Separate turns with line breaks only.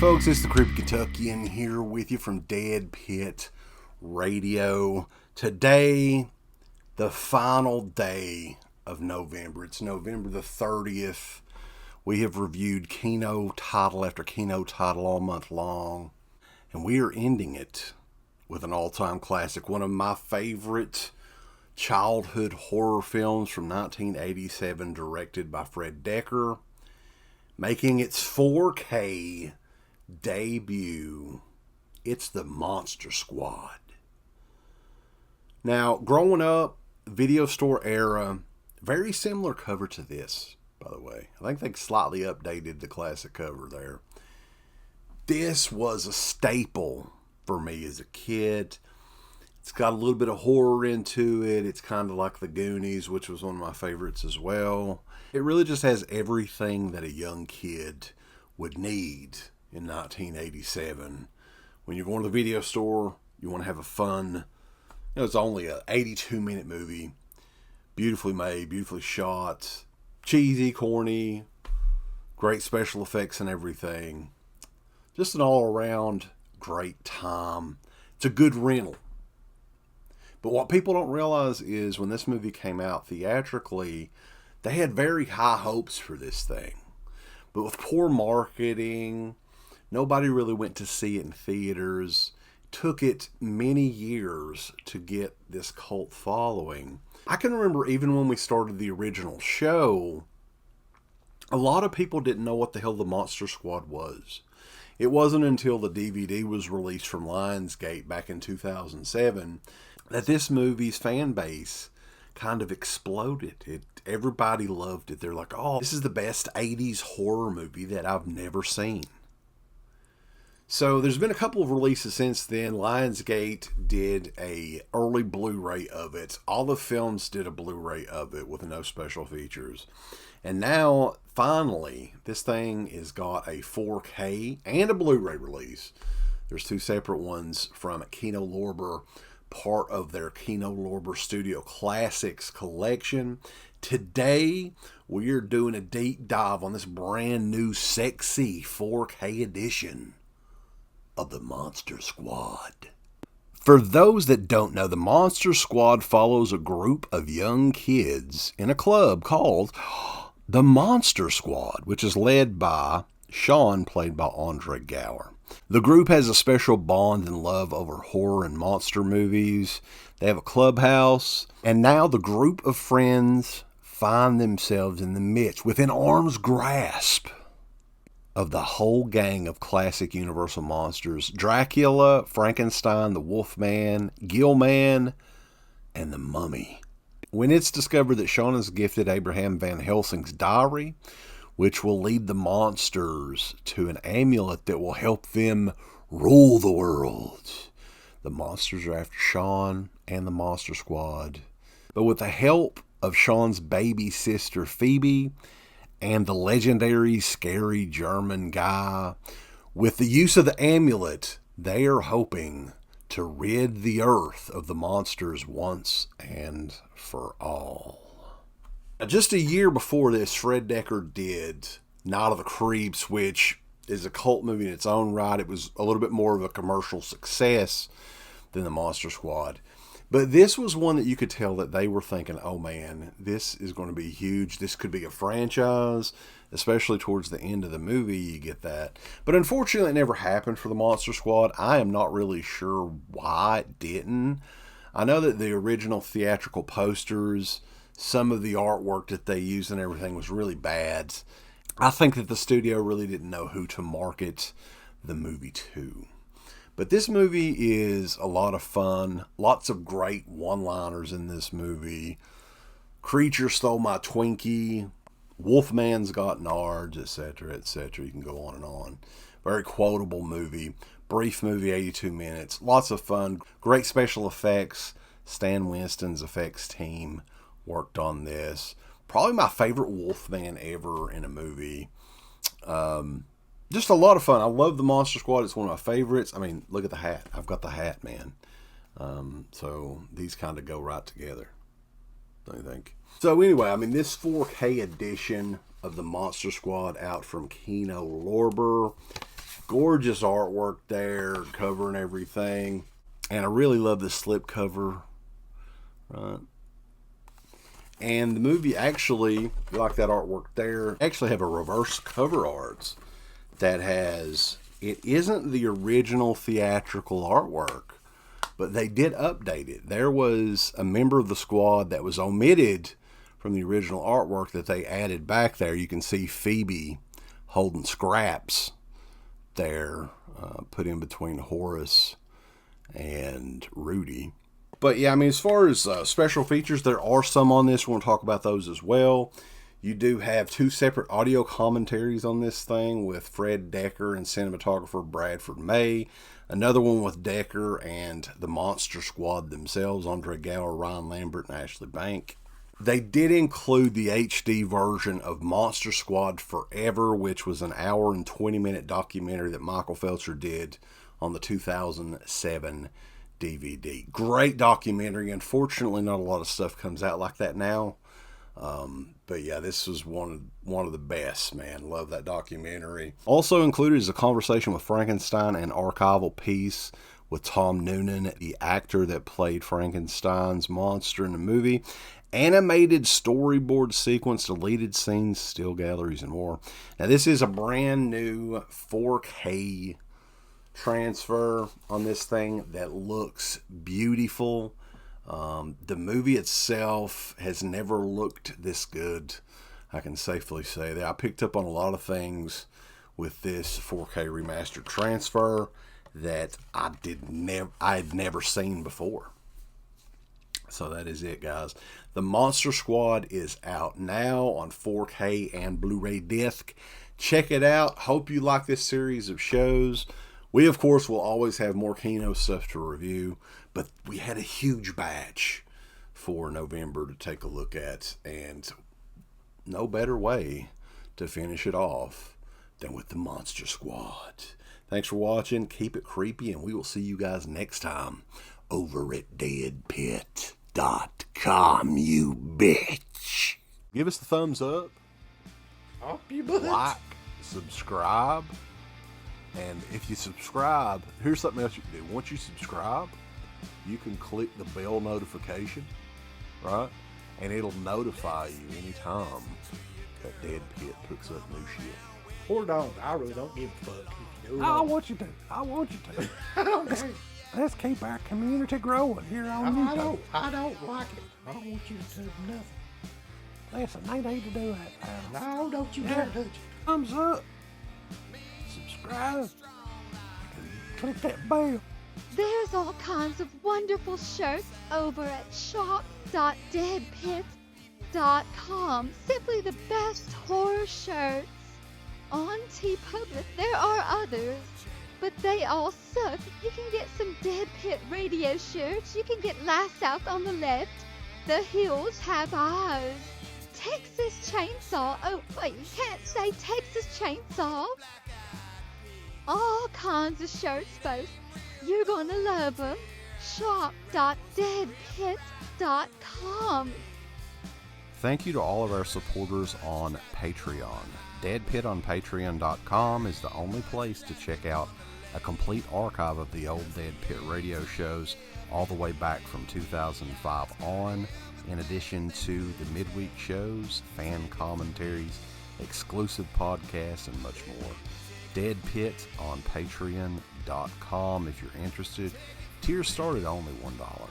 folks, it's the Creepy Kentuckian here with you from Dead Pit Radio. Today, the final day of November. It's November the 30th. We have reviewed Kino title after Kino title all month long. And we are ending it with an all-time classic. One of my favorite childhood horror films from 1987, directed by Fred Dekker. Making its 4K debut. It's the Monster Squad. Now, growing up, video store era, very similar cover to this, by the way. I think they slightly updated the classic cover there. This was a staple for me as a kid. It's got a little bit of horror into it. It's kind of like The Goonies, which was one of my favorites as well. It really just has everything that a young kid would need in 1987. When you're going to the video store, you want to have a fun, it's only an 82-minute movie. Beautifully made, beautifully shot, cheesy, corny, great special effects and everything. Just an all-around great time. It's a good rental. But what people don't realize is when this movie came out theatrically, they had very high hopes for this thing. But with poor marketing, nobody really went to see it in theaters. Took it many years to get this cult following. I can remember even when we started the original show, a lot of people didn't know what the hell the Monster Squad was. It wasn't until the DVD was released from Lionsgate back in 2007 that this movie's fan base kind of exploded. Everybody loved it. They're like, oh, this is the best 80s horror movie that I've never seen. So there's been a couple of releases since then. Lionsgate did a early Blu-ray of it. All the films did a Blu-ray of it with no special features. And now, finally, this thing has got a 4K and a Blu-ray release. There's two separate ones from Kino Lorber, part of their Kino Lorber Studio Classics collection. Today, we are doing a deep dive on this brand new sexy 4K edition of the Monster Squad. For those that don't know, the Monster Squad follows a group of young kids in a club called the Monster Squad, which is led by Sean, played by Andre Gower. The group has a special bond and love over horror and monster movies. They have a clubhouse, and now the group of friends find themselves in the midst, within arm's grasp, of the whole gang of classic Universal monsters: Dracula, Frankenstein, the Wolfman, Gilman, and the Mummy. When it's discovered that Sean has gifted Abraham Van Helsing's diary, which will lead the monsters to an amulet that will help them rule the world, the monsters are after Sean and the Monster Squad. But with the help of Sean's baby sister Phoebe and the legendary scary German guy, with the use of the amulet, they are hoping to rid the earth of the monsters once and for all. Now, just a year before this, Fred Dekker did Night of the Creeps, which is a cult movie in its own right. It was a little bit more of a commercial success than the Monster Squad. But this was one that you could tell that they were thinking, oh man, this is going to be huge. This could be a franchise, especially towards the end of the movie, you get that. But unfortunately, it never happened for the Monster Squad. I am not really sure why it didn't. I know that the original theatrical posters, some of the artwork that they used and everything was really bad. I think that the studio really didn't know who to market the movie to. But this movie is a lot of fun. Lots of great one-liners in this movie. Creature stole my Twinkie. Wolfman's got nards, etc., etc. You can go on and on. Very quotable movie. Brief movie, 82 minutes. Lots of fun. Great special effects. Stan Winston's effects team worked on this. Probably my favorite Wolfman ever in a movie. Just a lot of fun. I love the Monster Squad. It's one of my favorites. I mean, look at the hat. I've got the hat, man. So these kind of go right together, don't you think? So anyway, I mean, this 4K edition of the Monster Squad out from Kino Lorber. Gorgeous artwork there, covering everything. And I really love the slip cover, right? And the movie actually, you like that artwork there, actually have a reverse cover arts that has, it isn't the original theatrical artwork, but they did update it. There was a member of the squad that was omitted from the original artwork that they added back there. You can see Phoebe holding scraps there, put in between Horace and Rudy. But yeah, I mean, as far as special features, there are some on this. We're going to talk about those as well. You do have 2 separate audio commentaries on this thing with Fred Dekker and cinematographer Bradford May. Another one with Dekker and the Monster Squad themselves, Andre Gower, Ryan Lambert, and Ashley Bank. They did include the HD version of Monster Squad Forever, which was an hour and 20-minute documentary that Michael Felcher did on the 2007 DVD. Great documentary. Unfortunately, not a lot of stuff comes out like that now. But yeah, this was one of the best, man. Love that documentary. Also included is a conversation with Frankenstein, an archival piece with Tom Noonan, the actor that played Frankenstein's monster in the movie. Animated storyboard sequence, deleted scenes, still galleries, and more. Now, this is a brand new 4K transfer on this thing that looks beautiful. The movie itself has never looked this good. I can safely say that. I picked up on a lot of things with this 4K remastered transfer that I had never seen before. So that is it, guys. The Monster Squad is out now on 4K and Blu-ray disc. Check it out. Hope you like this series of shows. We, of course, will always have more Kino stuff to review, but we had a huge batch for November to take a look at, and no better way to finish it off than with the Monster Squad. Thanks for watching. Keep it creepy, and we will see you guys next time over at deadpit.com, you bitch. Give us the thumbs up.
Up you butt.
Like, subscribe. And if you subscribe, here's something else you can do. Once you subscribe, you can click the bell notification, right? And it'll notify you anytime that Dead Pit puts up new shit.
Or don't. I really don't give a fuck.
I want you to.
Okay.
Let's keep our community growing here on YouTube.
I don't like it. I don't want you to do nothing.
Listen, they need to do that, pal.
No, don't you dare touch it.
Thumbs up. Subscribe. Click that bell.
There's all kinds of wonderful shirts over at shop.deadpit.com. Simply the best horror shirts. On TeePublic, there are others, but they all suck. You can get some Dead Pit radio shirts. You can get Last South on the left. The Hills Have Eyes. Texas Chainsaw. Oh, wait, you can't say Texas Chainsaw. All kinds of shirts, folks. You're gonna love them. Shop.deadpit.com.
Thank you to all of our supporters on Patreon. Dead Pit on Patreon.com is the only place to check out a complete archive of the old Dead Pit radio shows all the way back from 2005 on, in addition to the midweek shows, fan commentaries, exclusive podcasts, and much more. Dead Pit on Patreon.com if you're interested. Tiers start at only $1.